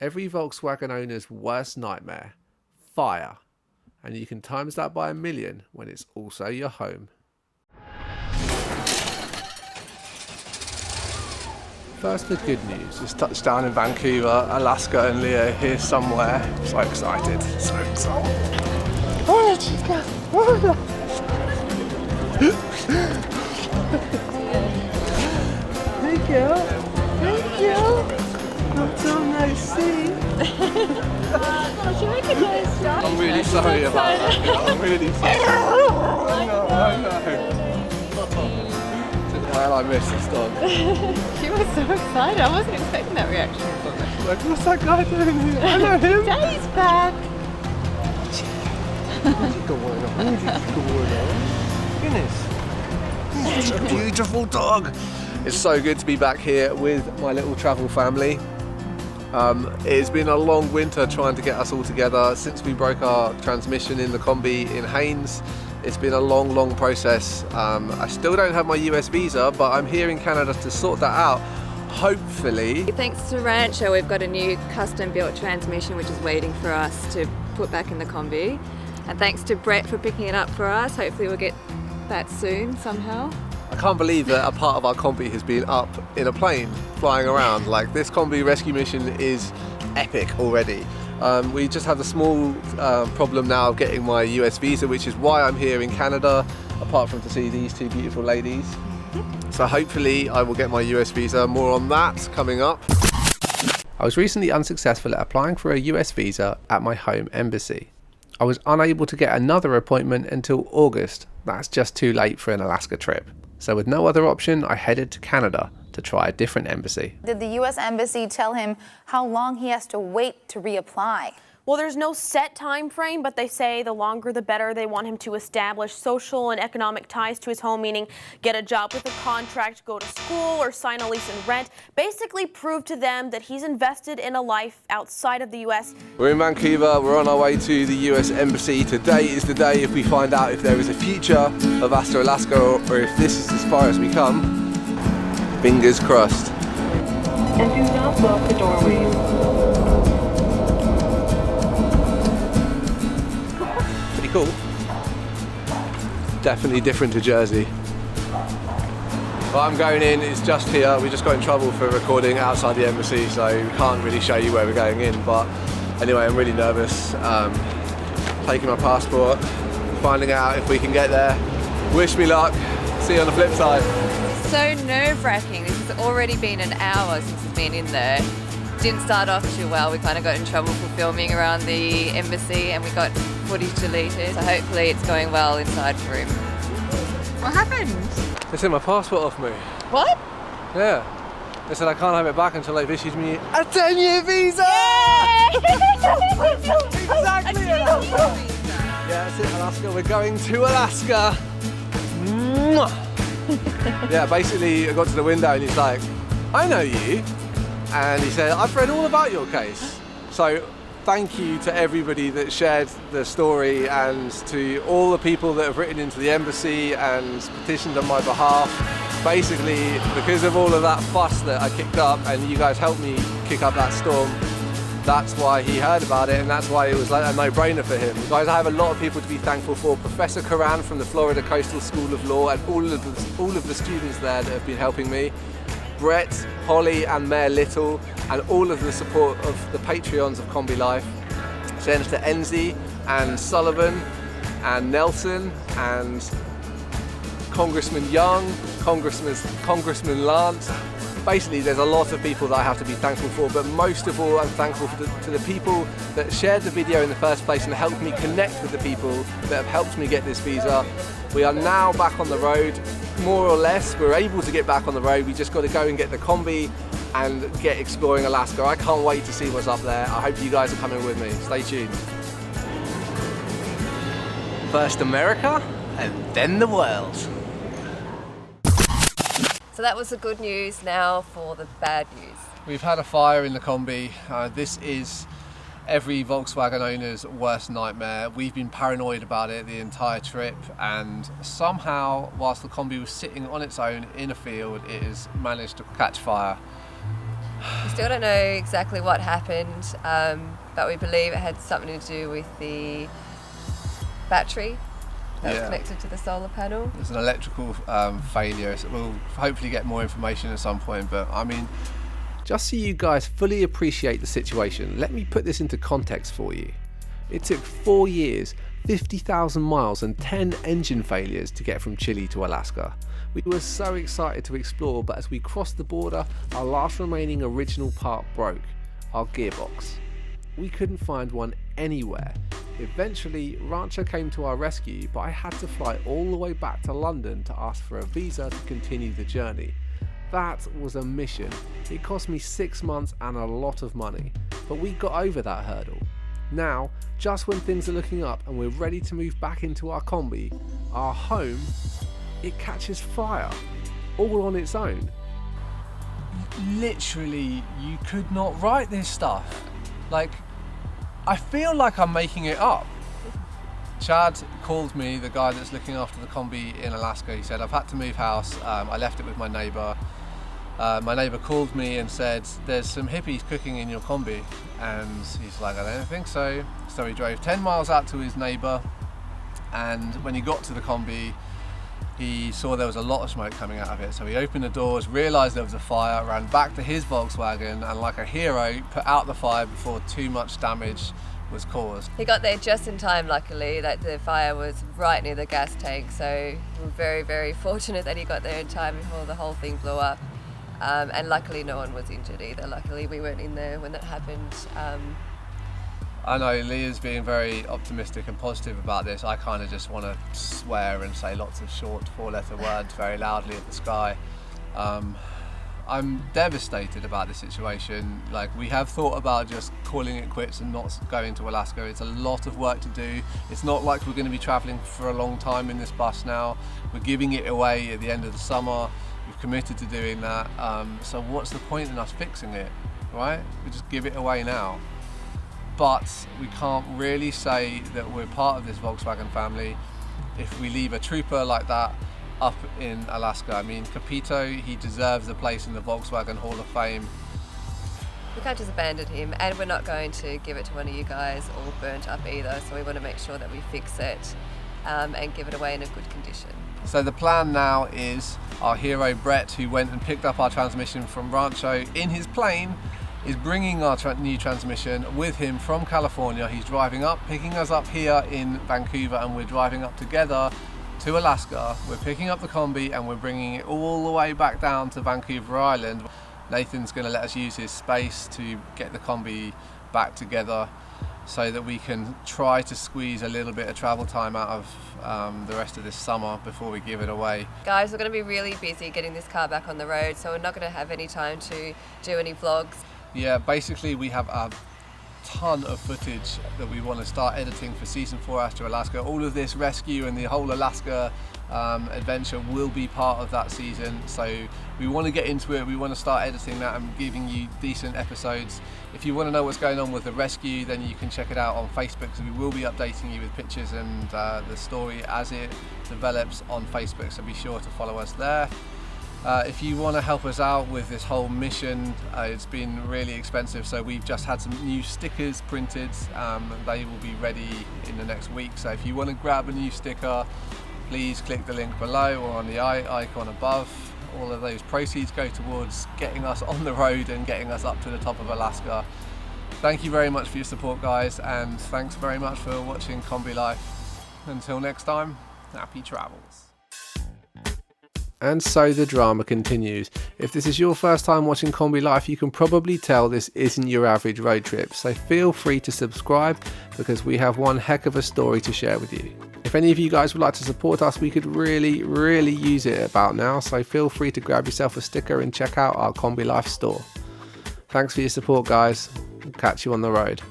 every Volkswagen owner's worst nightmare, fire. And you can times that by 1,000,000 when it's also your home. First, the good news. Just touched down in Vancouver, Alaska, and Leo here somewhere. So excited, so excited. Oh, chica! Oh. Thank you. Thank you. Not so nice seeing. She recognised you. I'm really sorry about that. I'm really sorry. I know. Well, I missed this dog. She was so excited. I wasn't expecting that reaction. Like, what's that guy doing here? I know him. Daddy's back. What's going on? Goodness. It's a beautiful dog. It's so good to be back here with my little travel family. It's been a long winter trying to get us all together since we broke our transmission in the Kombi in Haynes. It's been a long process. I still don't have my US visa, but I'm here in Canada to sort that out, hopefully. Thanks to Rancho, we've got a new custom built transmission which is waiting for us to put back in the Kombi. And thanks to Brett for picking it up for us. Hopefully we'll get that soon somehow. I can't believe that a part of our Kombi has been up in a plane flying around. Like, this Kombi rescue mission is epic already. We just have a small problem now of getting my US visa, which is why I'm here in Canada, apart from to see these two beautiful ladies. So hopefully I will get my US visa. More on that coming up. I was recently unsuccessful at applying for a US visa at my home embassy. I was unable to get another appointment until August. That's just too late for an Alaska trip. So with no other option, I headed to Canada to try a different embassy. Did the U.S. Embassy tell him how long he has to wait to reapply? Well, there's no set time frame, but they say the longer the better. They want him to establish social and economic ties to his home, meaning get a job with a contract, go to school, or sign a lease and rent. Basically prove to them that he's invested in a life outside of the U.S. We're in Vancouver, we're on our way to the US Embassy. Today is the day if we find out if there is a future of Hasta Alaska or if this is as far as we come. Fingers crossed. And do not block the doorways. Pretty cool. Definitely different to Jersey. Well, I'm going in, it's just here. We just got in trouble for recording outside the embassy, so we can't really show you where we're going in. But anyway, I'm really nervous. Taking my passport, finding out if we can get there. Wish me luck. See you on the flip side. So nerve-wracking. This has already been an hour since we've been in there. Didn't start off too well. We kind of got in trouble for filming around the embassy and we got footage deleted. So hopefully it's going well inside the room. What happened? They sent my passport off me. What? Yeah. They said I can't have it back until they've issued me a 10-year visa! Exactly! Yeah, that's it, Alaska. We're going to Alaska. Mwah. Yeah, basically I got to the window and he's like, I know you. And he said, I've read all about your case. So thank you to everybody that shared the story and to all the people that have written into the embassy and petitioned on my behalf. Basically, because of all of that fuss that I kicked up and you guys helped me kick up that storm, that's why he heard about it and that's why it was like a no-brainer for him. Guys, I have a lot of people to be thankful for. Professor Karan from the Florida Coastal School of Law and all of the students there that have been helping me. Brett, Holly and Mayor Little and all of the support of the Patreons of Kombi Life. Senator Enzi and Sullivan and Nelson and Congressman Young, Congressman Lance. Basically, there's a lot of people that I have to be thankful for, but most of all, I'm thankful to the people that shared the video in the first place and helped me connect with the people that have helped me get this visa. We are now back on the road, more or less. We're able to get back on the road. We just got to go and get the Kombi and get exploring Alaska. I can't wait to see what's up there. I hope you guys are coming with me. Stay tuned. First America, and then the world. So that was the good news. Now for the bad news. We've had a fire in the Kombi. This is every Volkswagen owner's worst nightmare. We've been paranoid about it the entire trip, and somehow, whilst the Kombi was sitting on its own in a field, it has managed to catch fire. We still don't know exactly what happened, but we believe it had something to do with the battery that was connected to the solar panel. There's an electrical failure, so we'll hopefully get more information at some point, but I mean... Just so you guys fully appreciate the situation, let me put this into context for you. It took 4 years, 50,000 miles and 10 engine failures to get from Chile to Alaska. We were so excited to explore, but as we crossed the border, our last remaining original part broke, our gearbox. We couldn't find one anywhere. Eventually, Rancho came to our rescue, but I had to fly all the way back to London to ask for a visa to continue the journey. That was a mission. It cost me 6 months and a lot of money, but we got over that hurdle. Now, just when things are looking up and we're ready to move back into our Kombi, our home, it catches fire, all on its own. Literally, you could not write this stuff. Like, I feel like I'm making it up. Chad called me, the guy that's looking after the Kombi in Alaska. He said, I've had to move house. I left it with my neighbour. My neighbour called me and said, there's some hippies cooking in your Kombi. And he's like, I don't think so. So he drove 10 miles out to his neighbour. And when he got to the Kombi, he saw there was a lot of smoke coming out of it. So he opened the doors, realised there was a fire, ran back to his Volkswagen, and like a hero, put out the fire before too much damage was caused. He got there just in time, luckily. Like, the fire was right near the gas tank, so we're very, very fortunate that he got there in time before the whole thing blew up. And luckily no one was injured either. Luckily we weren't in there when that happened. I know Leah's being very optimistic and positive about this. I kind of just want to swear and say lots of short 4-letter words very loudly at the sky. I'm devastated about this situation. Like, we have thought about just calling it quits and not going to Alaska. It's a lot of work to do. It's not like we're going to be traveling for a long time in this bus now. We're giving it away at the end of the summer. We've committed to doing that. So what's the point in us fixing it, right? We just give it away now. But we can't really say that we're part of this Volkswagen family if we leave a trooper like that up in Alaska. I mean, Capito, he deserves a place in the Volkswagen Hall of Fame. We can't just abandon him, and we're not going to give it to one of you guys all burnt up either, so we want to make sure that we fix it and give it away in a good condition. So the plan now is our hero Brett, who went and picked up our transmission from Rancho in his plane, is bringing our new transmission with him from California. He's driving up, picking us up here in Vancouver, and we're driving up together to Alaska. We're picking up the Kombi and we're bringing it all the way back down to Vancouver Island. Nathan's going to let us use his space to get the Kombi back together so that we can try to squeeze a little bit of travel time out of the rest of this summer before we give it away. Guys, we're going to be really busy getting this car back on the road, so we're not going to have any time to do any vlogs. Yeah, basically we have a ton of footage that we want to start editing for season 4 Hasta Alaska. All of this rescue and the whole Alaska adventure will be part of that season, so we want to get into it. We want to start editing that and giving you decent episodes. If you want to know what's going on with the rescue, then you can check it out on Facebook, because we will be updating you with pictures and the story as it develops on Facebook, so be sure to follow us there. If you want to help us out with this whole mission, it's been really expensive, so we've just had some new stickers printed. They will be ready in the next week, so if you want to grab a new sticker, please click the link below or on the icon above. All of those proceeds go towards getting us on the road and getting us up to the top of Alaska. Thank you very much for your support, guys, and thanks very much for watching Kombi Life. Until next time, happy travels. And so the drama continues. If this is your first time watching Kombi Life, you can probably tell this isn't your average road trip, so feel free to subscribe, because we have one heck of a story to share with you. If any of you guys would like to support us, we could really use it about now, so feel free to grab yourself a sticker and check out our Kombi Life store. Thanks for your support, guys. Catch you on the road.